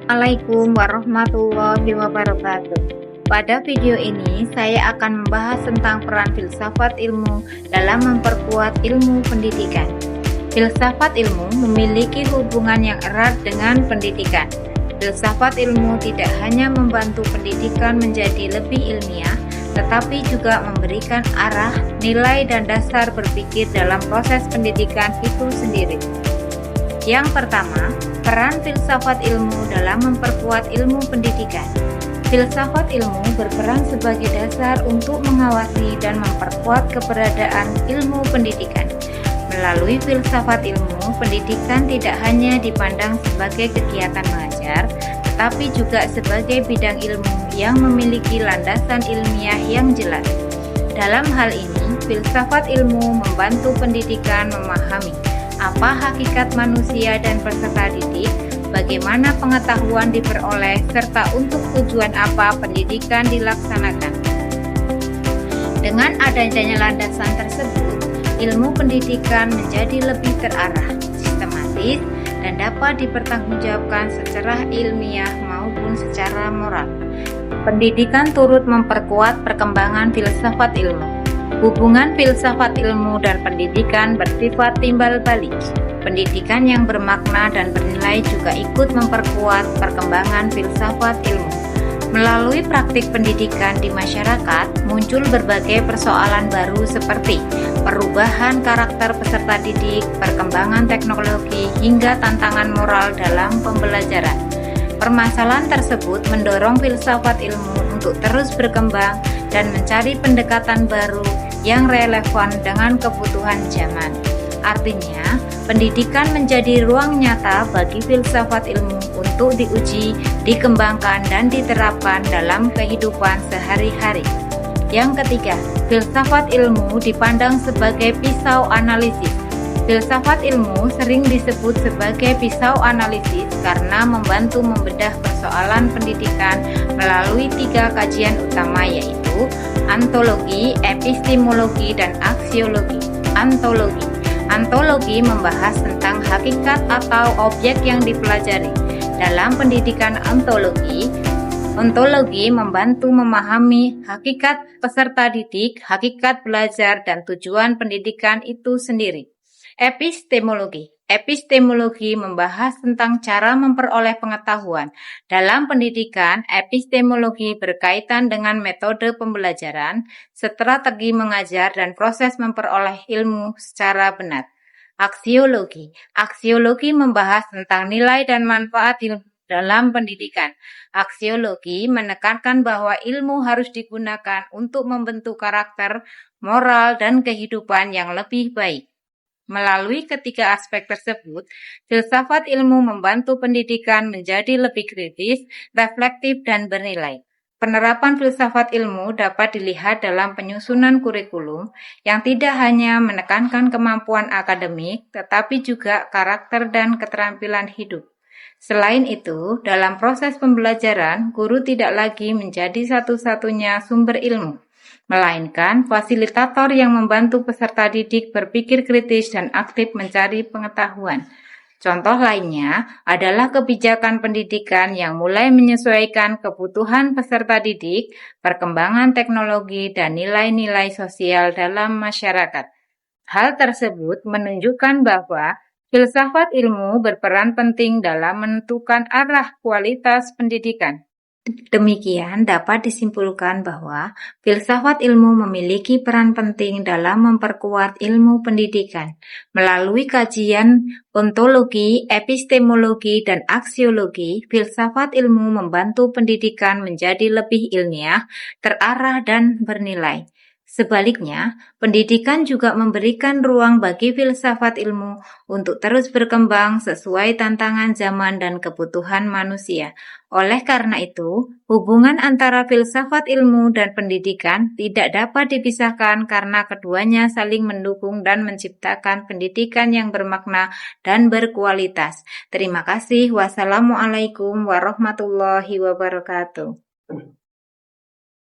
Assalamualaikum warahmatullahi wabarakatuh. Pada video ini saya akan membahas tentang peran filsafat ilmu dalam memperkuat ilmu pendidikan. Filsafat ilmu memiliki hubungan yang erat dengan pendidikan. Filsafat ilmu tidak hanya membantu pendidikan menjadi lebih ilmiah, tetapi juga memberikan arah, nilai, dan dasar berpikir dalam proses pendidikan itu sendiri. Yang pertama, peran filsafat ilmu dalam memperkuat ilmu pendidikan. Filsafat ilmu berperan sebagai dasar untuk mengawasi dan memperkuat keberadaan ilmu pendidikan. Melalui filsafat ilmu, pendidikan tidak hanya dipandang sebagai kegiatan mengajar, tetapi juga sebagai bidang ilmu yang memiliki landasan ilmiah yang jelas. Dalam hal ini, filsafat ilmu membantu pendidikan memahami apa hakikat manusia dan peserta didik, bagaimana pengetahuan diperoleh, serta untuk tujuan apa pendidikan dilaksanakan. Dengan adanya landasan tersebut, ilmu pendidikan menjadi lebih terarah, sistematis, dan dapat dipertanggungjawabkan secara ilmiah maupun secara moral. Pendidikan turut memperkuat perkembangan filsafat ilmu. Hubungan filsafat ilmu dan pendidikan bersifat timbal balik. Pendidikan yang bermakna dan bernilai juga ikut memperkuat perkembangan filsafat ilmu. Melalui praktik pendidikan di masyarakat, muncul berbagai persoalan baru seperti perubahan karakter peserta didik, perkembangan teknologi, hingga tantangan moral dalam pembelajaran. Permasalahan tersebut mendorong filsafat ilmu untuk terus berkembang dan mencari pendekatan baru yang relevan dengan kebutuhan zaman. Artinya, pendidikan menjadi ruang nyata bagi filsafat ilmu untuk diuji, dikembangkan, dan diterapkan dalam kehidupan sehari-hari. Yang ketiga, filsafat ilmu dipandang sebagai pisau analisis. Filsafat ilmu sering disebut sebagai pisau analisis karena membantu membedah persoalan pendidikan melalui 3 kajian utama, yaitu ontologi, epistemologi, dan aksiologi. Ontologi membahas tentang hakikat atau objek yang dipelajari. Dalam pendidikan ontologi membantu memahami hakikat peserta didik, hakikat belajar, dan tujuan pendidikan itu sendiri. Epistemologi membahas tentang cara memperoleh pengetahuan. Dalam pendidikan, epistemologi berkaitan dengan metode pembelajaran, strategi mengajar, dan proses memperoleh ilmu secara benar. Aksiologi membahas tentang nilai dan manfaat ilmu dalam pendidikan. Aksiologi menekankan bahwa ilmu harus digunakan untuk membentuk karakter, moral, dan kehidupan yang lebih baik. Melalui ketiga aspek tersebut, filsafat ilmu membantu pendidikan menjadi lebih kritis, reflektif, dan bernilai. Penerapan filsafat ilmu dapat dilihat dalam penyusunan kurikulum yang tidak hanya menekankan kemampuan akademik, tetapi juga karakter dan keterampilan hidup. Selain itu, dalam proses pembelajaran, guru tidak lagi menjadi satu-satunya sumber ilmu, melainkan fasilitator yang membantu peserta didik berpikir kritis dan aktif mencari pengetahuan. Contoh lainnya adalah kebijakan pendidikan yang mulai menyesuaikan kebutuhan peserta didik, perkembangan teknologi, dan nilai-nilai sosial dalam masyarakat. Hal tersebut menunjukkan bahwa filsafat ilmu berperan penting dalam menentukan arah kualitas pendidikan. Demikian dapat disimpulkan bahwa filsafat ilmu memiliki peran penting dalam memperkuat ilmu pendidikan. Melalui kajian ontologi, epistemologi, dan aksiologi, filsafat ilmu membantu pendidikan menjadi lebih ilmiah, terarah, dan bernilai. Sebaliknya, pendidikan juga memberikan ruang bagi filsafat ilmu untuk terus berkembang sesuai tantangan zaman dan kebutuhan manusia. Oleh karena itu, hubungan antara filsafat ilmu dan pendidikan tidak dapat dipisahkan karena keduanya saling mendukung dan menciptakan pendidikan yang bermakna dan berkualitas. Terima kasih. Wassalamualaikum warahmatullahi wabarakatuh.